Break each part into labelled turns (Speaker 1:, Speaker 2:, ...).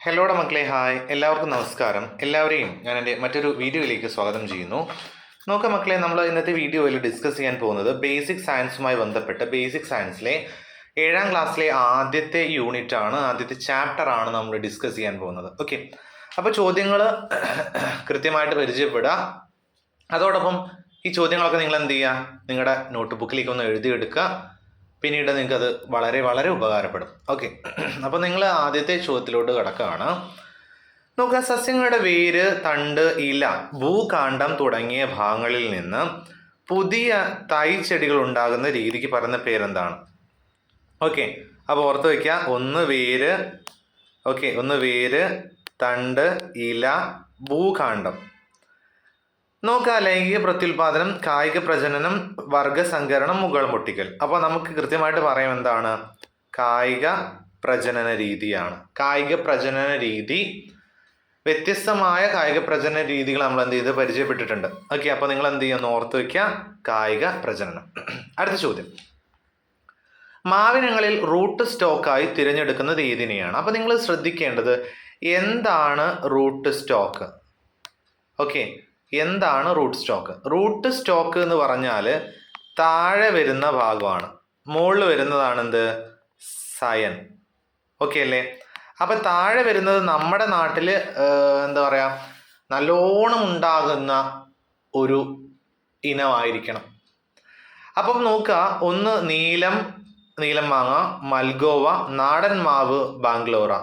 Speaker 1: ഹലോടെ മക്കളെ, ഹായ്, എല്ലാവർക്കും നമസ്കാരം. എല്ലാവരെയും ഞാൻ എൻ്റെ മറ്റൊരു വീഡിയോയിലേക്ക് സ്വാഗതം ചെയ്യുന്നു. നോക്കാം മക്കളെ, നമ്മൾ ഇന്നത്തെ വീഡിയോയിൽ ഡിസ്കസ് ചെയ്യാൻ പോകുന്നത് ബേസിക് സയൻസുമായി ബന്ധപ്പെട്ട് ബേസിക് സയൻസിലെ 7ാം ക്ലാസ്സിലെ ആദ്യത്തെ യൂണിറ്റ് ആണ്, ആദ്യത്തെ ചാപ്റ്റർ ആണ് നമ്മൾ ഡിസ്കസ് ചെയ്യാൻ പോകുന്നത്. ഓക്കെ, അപ്പോൾ ചോദ്യങ്ങൾ കൃത്യമായിട്ട് പരിചയപ്പെടുക. അതോടൊപ്പം ഈ ചോദ്യങ്ങളൊക്കെ നിങ്ങൾ എന്ത് ചെയ്യുക, നിങ്ങളുടെ നോട്ട് ബുക്കിലേക്ക് ഒന്ന് എഴുതിയെടുക്കുക. പിന്നീട് നിങ്ങൾക്കത് വളരെ വളരെ ഉപകാരപ്പെടും. ഓക്കെ, അപ്പോൾ നിങ്ങൾ ആദ്യത്തെ ചോദ്യത്തിലോട്ട് കിടക്കുകയാണ്. നോക്കുക, സസ്യങ്ങളുടെ വേര്, തണ്ട്, ഇല, ഭൂകാണ്ഡം തുടങ്ങിയ ഭാഗങ്ങളിൽ നിന്ന് പുതിയ തൈ ചെടികൾ ഉണ്ടാകുന്ന രീതിക്ക് പറയുന്ന പേരെന്താണ്? ഓക്കെ, അപ്പോൾ ഓർത്ത് വയ്ക്കുക, ഒന്ന് വേര്, തണ്ട്, ഇല, ഭൂകാണ്ഡം. നോക്കുക, ലൈംഗിക പ്രത്യുൽപാദനം, കായിക പ്രജനനം, വർഗസങ്കരണം, മുകൾ പൊട്ടിക്കൽ. അപ്പോൾ നമുക്ക് കൃത്യമായിട്ട് പറയാം എന്താണ് കായിക പ്രജനന രീതിയാണ്. കായിക പ്രജനന രീതി, വ്യത്യസ്തമായ കായിക പ്രജനന രീതികൾ നമ്മൾ എന്ത് ചെയ്ത് പരിചയപ്പെട്ടിട്ടുണ്ട്. ഓക്കെ, അപ്പോൾ നിങ്ങൾ എന്ത് ചെയ്യുമെന്ന് ഓർത്ത് വയ്ക്കുക, കായിക പ്രജനനം. അടുത്ത ചോദ്യം, മാവിനങ്ങളിൽ റൂട്ട് സ്റ്റോക്കായി തിരഞ്ഞെടുക്കുന്നത് ഏതിനെയാണ്? അപ്പോൾ നിങ്ങൾ ശ്രദ്ധിക്കേണ്ടത് എന്താണ് റൂട്ട് സ്റ്റോക്ക്. ഓക്കെ, എന്താണ് റൂട്ട് സ്റ്റോക്ക്? റൂട്ട് സ്റ്റോക്ക് എന്ന് പറഞ്ഞാൽ താഴെ വരുന്ന ഭാഗമാണ്, മുകളിൽ വരുന്നതാണ് എന്ത്, സയൻ. ഓക്കെ അല്ലേ? അപ്പം താഴെ വരുന്നത് നമ്മുടെ നാട്ടിൽ എന്താ പറയുക, നല്ലോണം ഉണ്ടാകുന്ന ഒരു ഇനമായിരിക്കണം. അപ്പം നോക്കുക, ഒന്ന് നീലം മാങ്ങ, മൽഗോവ, നാടൻ മാവ്, ബാംഗ്ലോറ.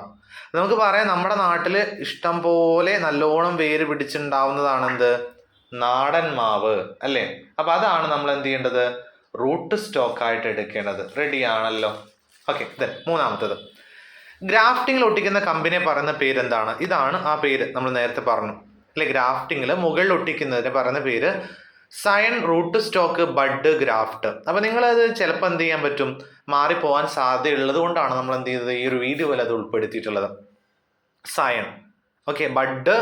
Speaker 1: നമുക്ക് പറയാം നമ്മുടെ നാട്ടിൽ ഇഷ്ടം പോലെ നല്ലോണം വേര് പിടിച്ചുണ്ടാവുന്നതാണ് എന്ത്, നാടൻ മാവ് അല്ലേ? അപ്പം അതാണ് നമ്മൾ എന്ത് ചെയ്യേണ്ടത്, റൂട്ട് സ്റ്റോക്കായിട്ട് എടുക്കേണ്ടത്. റെഡി ആണല്ലോ? ഓക്കെ, മൂന്നാമത്തത്, ഗ്രാഫ്റ്റിങ്ങിൽ ഒട്ടിക്കുന്ന കമ്പിനെ പറയുന്ന പേരെന്താണ്? ഇതാണ് ആ പേര് നമ്മൾ നേരത്തെ പറഞ്ഞു അല്ലെ. ഗ്രാഫ്റ്റിങ്ങിൽ മുകളിൽ ഒട്ടിക്കുന്നതിന് പറയുന്ന പേര് സയൻ, റൂട്ട് സ്റ്റോക്ക്, ബഡ്, ഗ്രാഫ്റ്റ്. അപ്പം നിങ്ങളത് ചിലപ്പോൾ എന്ത് ചെയ്യാൻ പറ്റും, മാറിപ്പോകാൻ സാധ്യതയുള്ളത് കൊണ്ടാണ് നമ്മൾ എന്ത് ചെയ്തത്, ഈ ഒരു വീഡിയോയിൽ അത് ഉൾപ്പെടുത്തിയിട്ടുള്ളത്. സയൻ, ഓക്കെ, ബഡ്,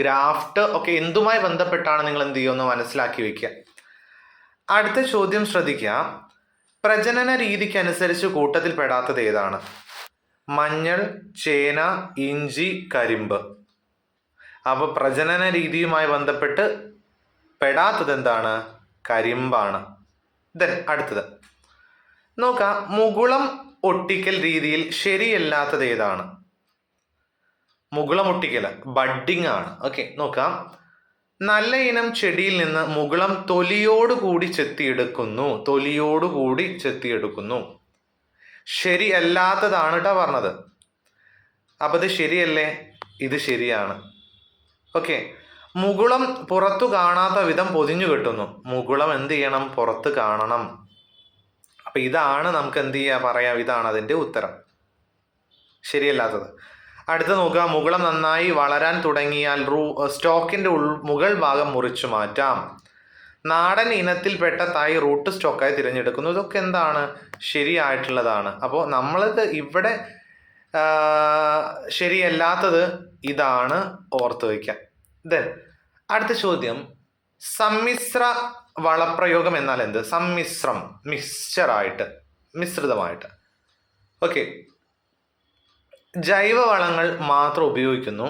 Speaker 1: ഗ്രാഫ്റ്റ് ഒക്കെ എന്തുമായി ബന്ധപ്പെട്ടാണ് നിങ്ങൾ എന്ത് ചെയ്യുമെന്ന് മനസ്സിലാക്കി വെക്കുക. അടുത്ത ചോദ്യം ശ്രദ്ധിക്കുക, പ്രജനന രീതിക്ക് അനുസരിച്ച് കൂട്ടത്തിൽ പെടാത്തത് ഏതാണ്? മഞ്ഞൾ, ചേന, ഇഞ്ചി, കരിമ്പ്. അപ്പോൾ പ്രജനന രീതിയുമായി ബന്ധപ്പെട്ട് പെടാത്തത് എന്താണ്? കരിമ്പാണ്. അടുത്തത് നോക്കാം, മുകുളം ഒട്ടിക്കൽ രീതിയിൽ ശരിയല്ലാത്തത് ഏതാണ്? മുകുളം ഒട്ടിക്കൽ ബഡ്ഡിങ് ആണ്. ഓക്കെ, നോക്കാം, നല്ല ഇനം ചെടിയിൽ നിന്ന് മുകുളം തൊലിയോടുകൂടി ചെത്തിയെടുക്കുന്നു. ശരിയല്ലാത്തതാണ് കേട്ടോ പറഞ്ഞത്. അപ്പം ഇത് ശരിയല്ലേ? ഇത് ശരിയാണ്. ഓക്കെ, മുകുളം പുറത്തു കാണാത്ത വിധം പൊതിഞ്ഞു കെട്ടുന്നു. മുകുളം എന്ത് ചെയ്യണം, പുറത്ത് കാണണം. അപ്പം ഇതാണ് നമുക്ക് എന്ത് ചെയ്യാ പറയാം, ഇതാണ് അതിൻ്റെ ഉത്തരം, ശരിയല്ലാത്തത്. അടുത്ത നോക്കുക, മുകുളം നന്നായി വളരാൻ തുടങ്ങിയാൽ സ്റ്റോക്കിൻ്റെ മുകൾ ഭാഗം മുറിച്ചു മാറ്റാം. നാടൻ ഇനത്തിൽപ്പെട്ട തൈ റൂട്ട് സ്റ്റോക്കായി തിരഞ്ഞെടുക്കുന്നു. ഇതൊക്കെ എന്താണ്, ശരിയായിട്ടുള്ളതാണ്. അപ്പോൾ നമ്മളത് ഇവിടെ ശരിയല്ലാത്തത് ഇതാണ്, ഓർത്ത് വയ്ക്കാം. അടുത്ത ചോദ്യം, സമ്മിശ്ര വളപ്രയോഗം എന്നാൽ എന്ത്? സമ്മിശ്രം, മിശ്രിതമായിട്ട്. ഓക്കെ, ജൈവവളങ്ങൾ മാത്രം ഉപയോഗിക്കുന്നു,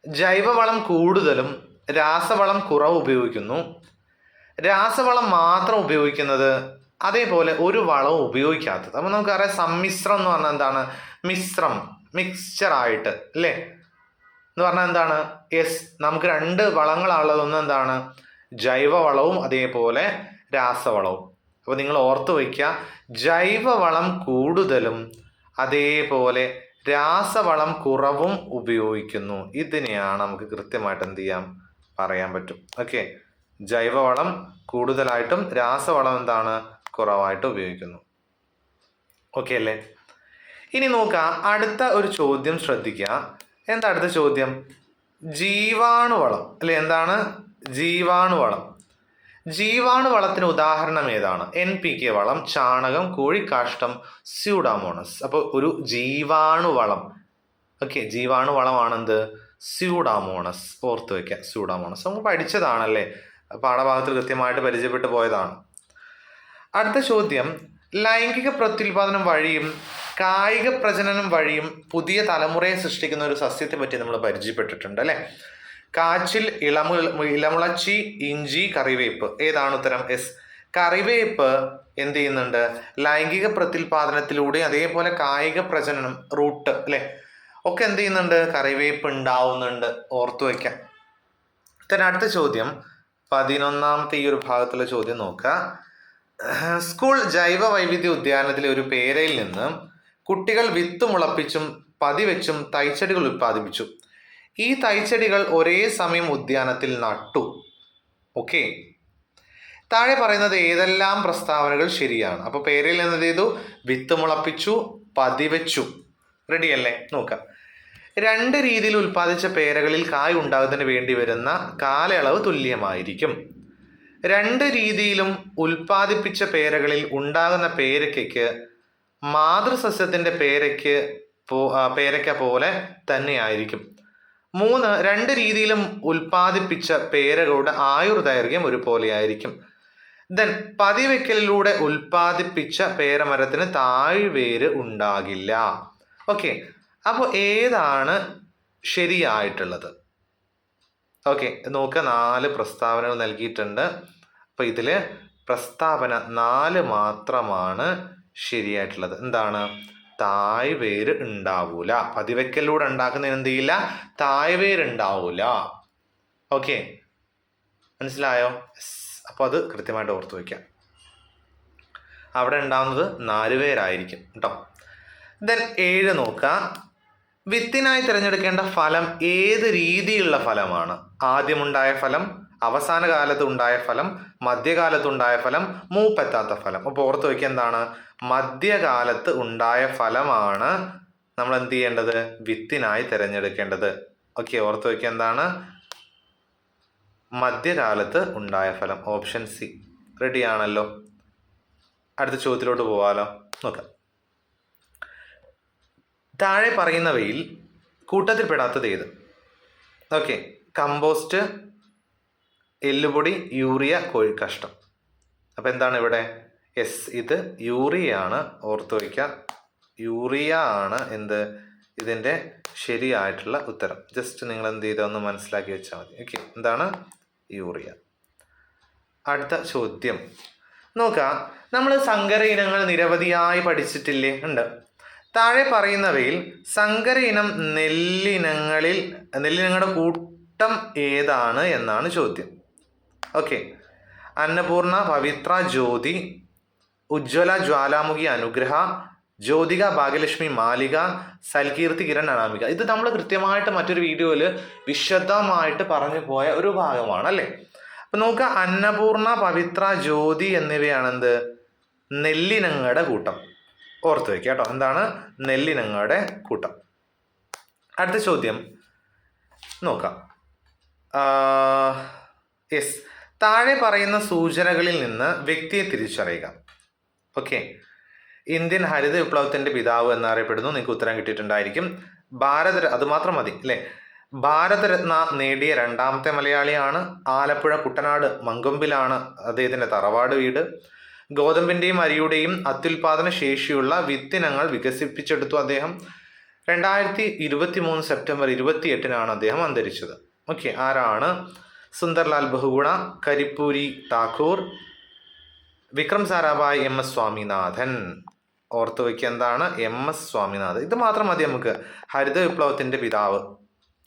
Speaker 1: ജൈവവളം കൂടുതലും രാസവളം കുറവ് ഉപയോഗിക്കുന്നു, രാസവളം മാത്രം ഉപയോഗിക്കുന്നത്, അതേപോലെ ഒരു വളവും ഉപയോഗിക്കാത്തത്. അപ്പോൾ നമുക്കറിയാം സമ്മിശ്രം എന്ന് പറഞ്ഞാൽ എന്താണ്, മിക്സ്ചറായിട്ട് അല്ലേ എന്ന് പറഞ്ഞാൽ എന്താണ്? യെസ്, നമുക്ക് 2 വളങ്ങളാണുള്ളത്. ഒന്ന് എന്താണ്, ജൈവവളവും അതേപോലെ രാസവളവും. അപ്പോൾ നിങ്ങൾ ഓർത്ത് വയ്ക്കുക, ജൈവവളം കൂടുതലും അതേപോലെ രാസവളം കുറവും ഉപയോഗിക്കുന്നു. ഇതിനെയാണ് നമുക്ക് കൃത്യമായിട്ട് എന്ത് ചെയ്യാം, പറയാൻ പറ്റും. ഓക്കെ, ജൈവവളം കൂടുതലായിട്ടും രാസവളം എന്താണ്, കുറവായിട്ട് ഉപയോഗിക്കുന്നു. ഓക്കെ അല്ലേ? ഇനി നോക്കുക, അടുത്ത ഒരു ചോദ്യം ശ്രദ്ധിക്കുക. എന്താ അടുത്ത ചോദ്യം? ജീവാണുവളം അല്ലെ? എന്താണ് ജീവാണുവളം? ജീവാണുവളത്തിന് ഉദാഹരണം ഏതാണ്? NPK വളം, ചാണകം, കോഴിക്കാഷ്ടം, സ്യൂഡാമോണസ്. അപ്പോൾ ഒരു ജീവാണുവളം, ഓക്കെ, ജീവാണുവളമാണെന്ത്, സ്യൂഡാമോണസ്. ഓർത്ത് വയ്ക്കുക, സ്യൂഡാമോണസ് നമുക്ക് പഠിച്ചതാണല്ലേ, പാഠഭാഗത്തിൽ കൃത്യമായിട്ട് പരിചയപ്പെട്ടു പോയതാണ്. അടുത്ത ചോദ്യം, ലൈംഗിക പ്രത്യുൽപാദനം വഴിയും കായിക പ്രജനനം വഴിയും പുതിയ തലമുറയെ സൃഷ്ടിക്കുന്ന ഒരു സസ്യത്തെ പറ്റി നമ്മൾ പരിചയപ്പെട്ടിട്ടുണ്ട് അല്ലെ. കാച്ചിൽ, ഇളമുളച്ചി, ഇഞ്ചി, കറിവേപ്പ്. ഏതാണ് ഉത്തരം? എസ്. കറിവേപ്പ് എന്ത് ചെയ്യുന്നുണ്ട്? ലൈംഗിക പ്രത്യുൽപാദനത്തിലൂടെ അതേപോലെ കായിക പ്രജനനം, റൂട്ട് അല്ലെ, ഒക്കെ എന്ത് ചെയ്യുന്നുണ്ട്? കറിവേപ്പ് ഉണ്ടാവുന്നുണ്ട്. ഓർത്തു വയ്ക്കാം. then അടുത്ത ചോദ്യം 11ാമത്തെ ഈ ഒരു ഭാഗത്തുള്ള ചോദ്യം നോക്കുക. സ്കൂൾ ജൈവ വൈവിധ്യ ഉദ്യാനത്തിലെ ഒരു പേരയിൽ നിന്ന് കുട്ടികൾ വിത്ത് മുളപ്പിച്ചും പതിവെച്ചും തൈച്ചെടികൾ ഉൽപ്പാദിപ്പിച്ചു. ഈ തൈച്ചെടികൾ ഒരേ സമയം ഉദ്യാനത്തിൽ നട്ടു. ഓക്കെ, താഴെ പറയുന്നത് ഏതെല്ലാം പ്രസ്താവനകൾ ശരിയാണ്? അപ്പോൾ പേരയിൽ നിന്ന് എന്ത് ചെയ്തു? വിത്ത് മുളപ്പിച്ചു, പതിവെച്ചു. റെഡി അല്ലേ? നോക്കാം. 2 രീതിയിൽ ഉൽപ്പാദിച്ച പേരകളിൽ കായ് ഉണ്ടാകുന്നതിന് വേണ്ടി വരുന്ന കാലയളവ് തുല്യമായിരിക്കും. 2 രീതിയിലും ഉൽപ്പാദിപ്പിച്ച പേരകളിൽ ഉണ്ടാകുന്ന പേരയ്ക്കയ്ക്ക് മാതൃസസ്യത്തിൻ്റെ പേരയ്ക്ക പോലെ തന്നെയായിരിക്കും. 3, 2 രീതിയിലും ഉൽപ്പാദിപ്പിച്ച പേരകളുടെ ആയുർദൈർഘ്യം ഒരുപോലെയായിരിക്കും. ദെൻ പതിവെക്കലിലൂടെ ഉൽപ്പാദിപ്പിച്ച പേരമരത്തിന് താഴ്വേര് ഉണ്ടാകില്ല. ഓക്കെ, അപ്പോൾ ഏതാണ് ശരിയായിട്ടുള്ളത്? ഓക്കെ, നോക്കുക. 4 പ്രസ്താവനകൾ നൽകിയിട്ടുണ്ട്. അപ്പോൾ ഇതിൽ പ്രസ്താവന 4 മാത്രമാണ് ശരിയായിട്ടുള്ളത്. എന്താണ്? തായ്വേര് ഉണ്ടാവൂല. പതിവെക്കലിലൂടെ ഉണ്ടാക്കുന്നതിന് എന്ത് ചെയ്യില്ല? തായ്വേര് ഉണ്ടാവൂല. ഓക്കെ, മനസ്സിലായോ? അപ്പോൾ അത് കൃത്യമായിട്ട് ഓർത്ത് വയ്ക്കാം. അവിടെ ഉണ്ടാവുന്നത് നാലുവേരായിരിക്കും കേട്ടോ. ദെൻ 7 നോക്കുക. വിത്തിനായി തിരഞ്ഞെടുക്കേണ്ട ഫലം ഏത് രീതിയിലുള്ള ഫലമാണ്? ആദ്യമുണ്ടായ ഫലം, അവസാന കാലത്ത് ഉണ്ടായ ഫലം, മധ്യകാലത്തുണ്ടായ ഫലം, മൂപ്പെത്താത്ത ഫലം. അപ്പോൾ ഓർത്ത് വയ്ക്കുക, എന്താണ്? മധ്യകാലത്ത് ഉണ്ടായ ഫലമാണ് നമ്മൾ എന്ത് ചെയ്യേണ്ടത്? വിത്തിനായി തിരഞ്ഞെടുക്കേണ്ടത്. ഓക്കെ, ഓർത്ത് വയ്ക്കുക, എന്താണ്? മധ്യകാലത്ത് ഉണ്ടായ ഫലം. Option C. റെഡി ആണല്ലോ? അടുത്ത ചോദ്യത്തിലോട്ട് പോവാലോ. നോക്കാം. താഴെ പറയുന്നവയിൽ കൂട്ടത്തിൽപ്പെടാത്തത് ഏത്? ഓക്കെ, കമ്പോസ്റ്റ്, എല്ലുപൊടി, യൂറിയ, കോഴിക്കാഷ്ടം. അപ്പം എന്താണ് ഇവിടെ? എസ്, ഇത് യൂറിയ ആണ്. ഓർത്ത് വയ്ക്കുക, യൂറിയ ആണ് എന്ത്? ഇതിൻ്റെ ശരിയായിട്ടുള്ള ഉത്തരം. ജസ്റ്റ് നിങ്ങൾ എന്ത് ചെയ്താൽ ഒന്ന് മനസ്സിലാക്കി വെച്ചാൽ മതി. ഓക്കെ, എന്താണ്? യൂറിയ. അടുത്ത ചോദ്യം നോക്കാം. നമ്മൾ സങ്കര ഇനങ്ങൾ നിരവധിയായി പഠിച്ചിട്ടില്ലേ? ഉണ്ട്. താഴെ പറയുന്നവയിൽ സങ്കര ഇനം നെല്ലിനങ്ങളുടെ കൂട്ടം ഏതാണ് എന്നാണ് ചോദ്യം. ഓക്കെ, അന്നപൂർണ, പവിത്ര, ജ്യോതി, ഉജ്ജ്വല, ജ്വാലാമുഖി, അനുഗ്രഹ, ജ്യോതിക, ഭാഗ്യലക്ഷ്മി, മാലിക, സൽകീർത്തി, കിരൺ, അനാമിക. ഇത് നമ്മൾ കൃത്യമായിട്ട് മറ്റൊരു വീഡിയോയിൽ വിശദമായിട്ട് പറഞ്ഞു പോയ ഒരു ഭാഗമാണ് അല്ലേ. അപ്പം നോക്കുക, അന്നപൂർണ, പവിത്ര, ജ്യോതി എന്നിവയാണെന്ത്? നെല്ലിനങ്ങളുടെ കൂട്ടം. ഓർത്ത് വയ്ക്കുക കേട്ടോ, എന്താണ്? നെല്ലിനങ്ങളുടെ കൂട്ടം. അടുത്ത ചോദ്യം നോക്കാം. യെസ്, താഴെ പറയുന്ന സൂചനകളിൽ നിന്ന് വ്യക്തിയെ തിരിച്ചറിയുക. ഓക്കെ, ഇന്ത്യൻ ഹരിത വിപ്ലവത്തിൻ്റെ പിതാവ് എന്നറിയപ്പെടുന്നു. നിങ്ങൾക്ക് ഉത്തരം കിട്ടിയിട്ടുണ്ടായിരിക്കും. അത് മാത്രം മതി അല്ലേ. ഭാരതരത്ന നേടിയ 2ാമത്തെ മലയാളിയാണ്. ആലപ്പുഴ കുട്ടനാട് മങ്കൊമ്പിലാണ് അദ്ദേഹത്തിൻ്റെ തറവാട് വീട്. ഗോതമ്പിൻ്റെയും അരിയുടെയും അത്യുൽപാദന ശേഷിയുള്ള വിത്തിനങ്ങൾ വികസിപ്പിച്ചെടുത്തു അദ്ദേഹം. 2023 സെപ്റ്റംബർ 28 അദ്ദേഹം അന്തരിച്ചത്. ഓക്കെ, ആരാണ്? Sunderlal Bahuguna, Karpoori Thakur, Vikram Sarabhai, M S Swaminathan. ഓർത്ത് വയ്ക്കുക, എന്താണ്? M S Swaminathan. ഇത് മാത്രം മതി നമുക്ക്. ഹരിത വിപ്ലവത്തിൻ്റെ പിതാവ്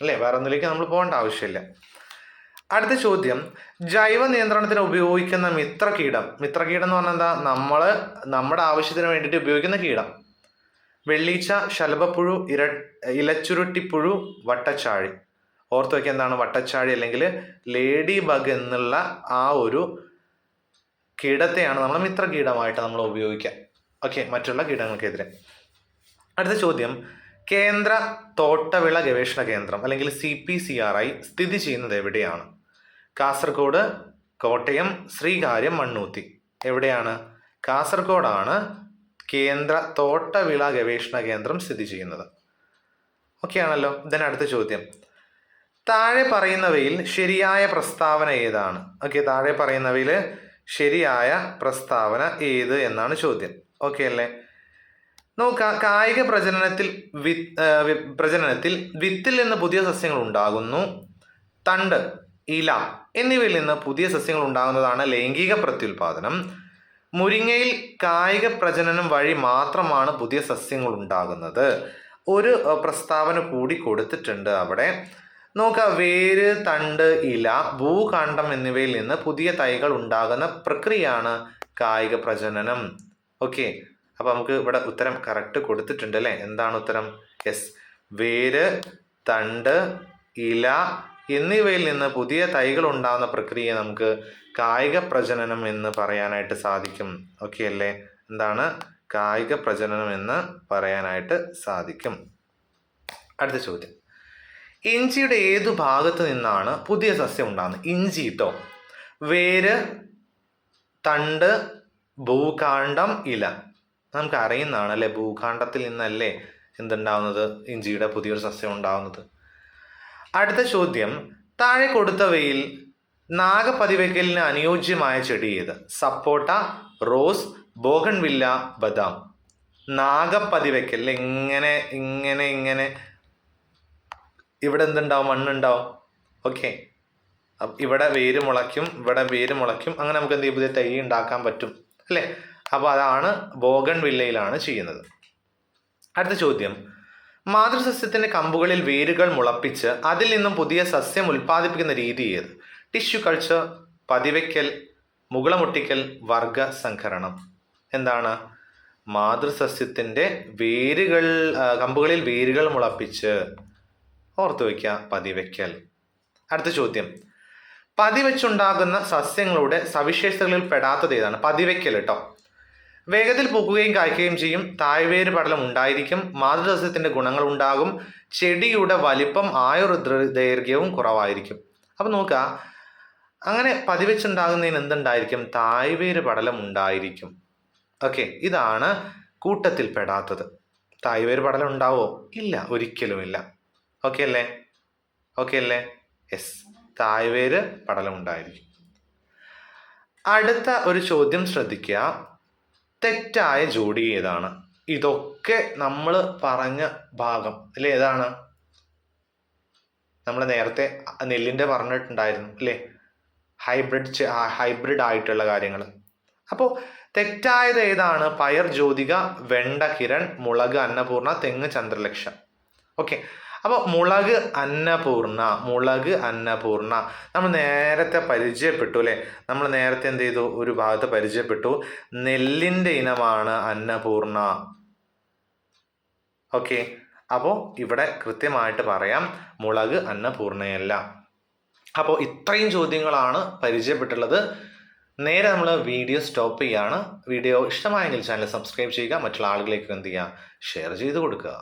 Speaker 1: അല്ലേ. വേറെ ഒന്നിലേക്ക് നമ്മൾ പോകേണ്ട ആവശ്യമില്ല. അടുത്ത ചോദ്യം, ജൈവ നിയന്ത്രണത്തിന് ഉപയോഗിക്കുന്ന മിത്രകീടം എന്ന് പറഞ്ഞാൽ എന്താ? നമ്മുടെ ആവശ്യത്തിന് വേണ്ടിയിട്ട് ഉപയോഗിക്കുന്ന കീടം. വെള്ളീച്ച, ശലഭപ്പുഴു, ഇലച്ചുരുട്ടിപ്പുഴു, വട്ടച്ചാഴി. ഓർത്ത് വയ്ക്കുക, എന്താണ്? വട്ടച്ചാഴി അല്ലെങ്കിൽ ലേഡി ബഗ് എന്നുള്ള ആ ഒരു കീടത്തെയാണ് നമ്മൾ മിത്രകീടമായിട്ട് നമ്മൾ ഉപയോഗിക്കുക. ഓക്കെ, മറ്റുള്ള കീടങ്ങൾക്കെതിരെ. അടുത്ത ചോദ്യം, കേന്ദ്ര തോട്ടവിള ഗവേഷണ കേന്ദ്രം അല്ലെങ്കിൽ CPCRI സ്ഥിതി ചെയ്യുന്നത് എവിടെയാണ്? കാസർഗോഡ്, കോട്ടയം, ശ്രീകാര്യം, മണ്ണൂത്തി. എവിടെയാണ്? കാസർഗോഡാണ് കേന്ദ്ര തോട്ടവിള ഗവേഷണ കേന്ദ്രം സ്ഥിതി ചെയ്യുന്നത്. ഓക്കെ ആണല്ലോ. ഇതിന് അടുത്ത ചോദ്യം, താഴെ പറയുന്നവയിൽ ശരിയായ പ്രസ്താവന ഏതാണ്? ഓക്കെ, താഴെ പറയുന്നവയിൽ ശരിയായ പ്രസ്താവന ഏത് എന്നാണ് ചോദ്യം. ഓക്കെ അല്ലേ. നോക്കാം, കായിക പ്രജനനത്തിൽ വിത്തിൽ നിന്ന് പുതിയ സസ്യങ്ങൾ ഉണ്ടാകുന്നു. തണ്ട്, ഇല എന്നിവയിൽ നിന്ന് പുതിയ സസ്യങ്ങൾ ഉണ്ടാകുന്നതാണ് ലൈംഗിക പ്രത്യുൽപാദനം. മുരിങ്ങയിൽ കായിക പ്രജനനം വഴി മാത്രമാണ് പുതിയ സസ്യങ്ങൾ ഉണ്ടാകുന്നത്. ഒരു പ്രസ്താവന കൂടി കൊടുത്തിട്ടുണ്ട് അവിടെ. നോക്കാം, വേര്, തണ്ട്, ഇല, ഭൂഖണ്ഡം എന്നിവയിൽ നിന്ന് പുതിയ തൈകൾ ഉണ്ടാകുന്ന പ്രക്രിയയാണ് കായിക പ്രജനനം. ഓക്കെ, അപ്പൊ നമുക്ക് ഇവിടെ ഉത്തരം കറക്റ്റ് കൊടുത്തിട്ടുണ്ട് അല്ലേ? എന്താണ് ഉത്തരം? യെസ്, വേര്, തണ്ട്, ഇല എന്നിവയിൽ നിന്ന് പുതിയ തൈകൾ ഉണ്ടാകുന്ന പ്രക്രിയ നമുക്ക് കായിക പ്രജനനം എന്ന് പറയാനായിട്ട് സാധിക്കും. ഓക്കെ അല്ലേ? എന്താണ് കായിക പ്രജനനം എന്ന് പറയാനായിട്ട് സാധിക്കും. അടുത്ത ചോദ്യം, ഇഞ്ചിയുടെ ഏതു ഭാഗത്ത് നിന്നാണ് പുതിയ സസ്യം ഉണ്ടാകുന്നത്? ഇഞ്ചി ട്ടോ. വേര്, തണ്ട്, ഭൂഖണ്ഡം, ഇല. നമുക്ക് അറിയുന്നതാണ് അല്ലേ? ഭൂഖണ്ഡത്തിൽ നിന്നല്ലേ എന്തുണ്ടാവുന്നത്? ഇഞ്ചിയുടെ പുതിയൊരു സസ്യം ഉണ്ടാവുന്നത്. അടുത്ത ചോദ്യം, താഴെ കൊടുത്തവയിൽ നാഗപതിവയ്ക്കലിന് അനുയോജ്യമായ ചെടി ഏത്? സപ്പോട്ട, റോസ്, ബോഗൺവില്ല, ബദാം. നാഗപതിവയ്ക്കൽ ഇങ്ങനെ ഇങ്ങനെ ഇങ്ങനെ ഇവിടെ എന്തുണ്ടാവും? മണ്ണുണ്ടാവും. ഓക്കെ, ഇവിടെ വേര് മുളയ്ക്കും, ഇവിടെ വേര് മുളയ്ക്കും. അങ്ങനെ നമുക്ക് എന്ത് ചെയ്യും? പുതിയ തൈ ഉണ്ടാക്കാൻ പറ്റും അല്ലേ? അപ്പോൾ അതാണ് ബോഗൺവില്ലയിലാണ് ചെയ്യുന്നത്. അടുത്ത ചോദ്യം, മാതൃസസ്യത്തിന്റെ കമ്പുകളിൽ വേരുകൾ മുളപ്പിച്ച് അതിൽ നിന്നും പുതിയ സസ്യം ഉൽപ്പാദിപ്പിക്കുന്ന രീതി ഏത്? ടിഷ്യൂ കൾച്ചർ, പതിവയ്ക്കൽ, മുകുളമൊട്ടിക്കൽ, വർഗ സംഭരണം. എന്താണ്? മാതൃസസ്യത്തിന്റെ വേരുകൾ കമ്പുകളിൽ വേരുകൾ മുളപ്പിച്ച്, ഓർത്തു വയ്ക്കുക, പതിവയ്ക്കൽ. അടുത്ത ചോദ്യം, പതിവച്ചുണ്ടാകുന്ന സസ്യങ്ങളുടെ സവിശേഷതകളിൽ പെടാത്തത് ഏതാണ്? പതിവയ്ക്കൽ കേട്ടോ. വേഗത്തിൽ പൂക്കുകയും കായ്ക്കുകയും ചെയ്യും. തായ്വേര് പടലം ഉണ്ടായിരിക്കും. മാതൃസസ്യത്തിന്റെ ഗുണങ്ങൾ ഉണ്ടാകും. ചെടിയുടെ വലിപ്പം ആയുർദൈർഘ്യവും കുറവായിരിക്കും. അപ്പം നോക്കുക, അങ്ങനെ പതിവച്ചുണ്ടാകുന്നതിന് എന്തുണ്ടായിരിക്കും? തായ്വേര് പടലം ഉണ്ടായിരിക്കും. ഓക്കെ, ഇതാണ് കൂട്ടത്തിൽ പെടാത്തത്. തായ്വേര് പടലം ഉണ്ടാവോ? ഇല്ല, ഒരിക്കലുമില്ല. ഓക്കെ അല്ലേ? ഓക്കെ അല്ലേ? യെസ്, തായ്വേര് പടലം ഉണ്ടായിരിക്കും. അടുത്ത ഒരു ചോദ്യം ശ്രദ്ധിക്കുക, തെറ്റായ ജോഡി ഏതാണ്? ഇതൊക്കെ നമ്മൾ പറഞ്ഞ ഭാഗം അല്ലേ? ഏതാണ്? നമ്മൾ നേരത്തെ നെല്ലിൻ്റെ പറഞ്ഞിട്ടുണ്ടായിരുന്നു അല്ലേ? ഹൈബ്രിഡ് ആയിട്ടുള്ള കാര്യങ്ങൾ. അപ്പോൾ തെറ്റായത് ഏതാണ്? പയർ ജ്യോതിക, വെണ്ട കിരൺ, മുളക് അന്നപൂർണ, തെങ്ങ് ചന്ദ്രലക്ഷ. ഓക്കെ, അപ്പോൾ മുളക് അന്നപൂർണ നമ്മൾ നേരത്തെ പരിചയപ്പെട്ടു അല്ലേ? നമ്മൾ നേരത്തെ എന്ത് ചെയ്തു? ഒരു ഭാഗത്ത് പരിചയപ്പെട്ടു. നെല്ലിൻ്റെ ഇനമാണ് അന്നപൂർണ. ഓക്കെ, അപ്പോൾ ഇവിടെ കൃത്യമായിട്ട് പറയാം, മുളക് അന്നപൂർണയല്ല. അപ്പോൾ ഇത്രയും ചോദ്യങ്ങളാണ് പരിചയപ്പെട്ടുള്ളത്. നേരെ നമ്മൾ വീഡിയോ സ്റ്റോപ്പ് ചെയ്യാണ്. വീഡിയോ ഇഷ്ടമായെങ്കിൽ ചാനൽ സബ്സ്ക്രൈബ് ചെയ്യുക, മറ്റുള്ള ആളുകളിലേക്ക് എന്ത് ചെയ്യുക? ഷെയർ ചെയ്ത് കൊടുക്കുക.